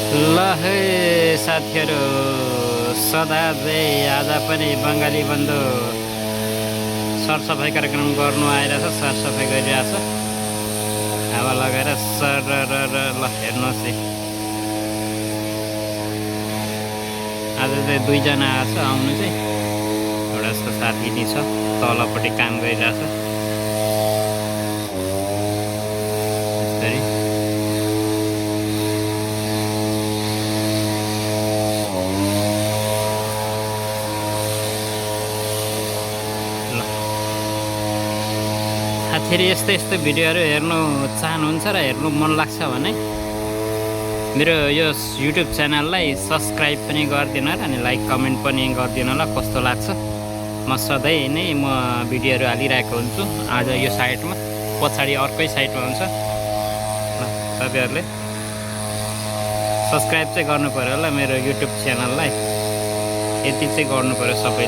ल है साथीहरू, सदा चाहिँ आज पनि बङ्गाली बन्धु सरसफाइ कार्यक्रम गर्नु आइरहेछ। सरसफाइ गरिरहेछ हावा लगाएर सर र ल हेर्नुहोस् है। आज चाहिँ दुईजना आएछ आउनु चाहिँ, एउटा जस्तो साथी नि छ तलपट्टि काम गरिरहेछ। साथीहरू यस्तो यस्तो भिडियोहरू हेर्नु चाहनुहुन्छ र हेर्नु मन लाग्छ भने मेरो यो युट्युब च्यानललाई सब्सक्राइब पनि गरिदिनु होला अनि लाइक कमेन्ट पनि गरिदिनु होला। कस्तो लाग्छ, म सधैँ नै भिडियोहरू हालिरहेको हुन्छु। आज यो साइडमा, पछाडि अर्कै साइडमा हुन्छ। तपाईँहरूले सब्सक्राइब चाहिँ गर्नु पऱ्यो होला मेरो युट्युब च्यानललाई, यति चाहिँ गर्नु पऱ्यो सबैले।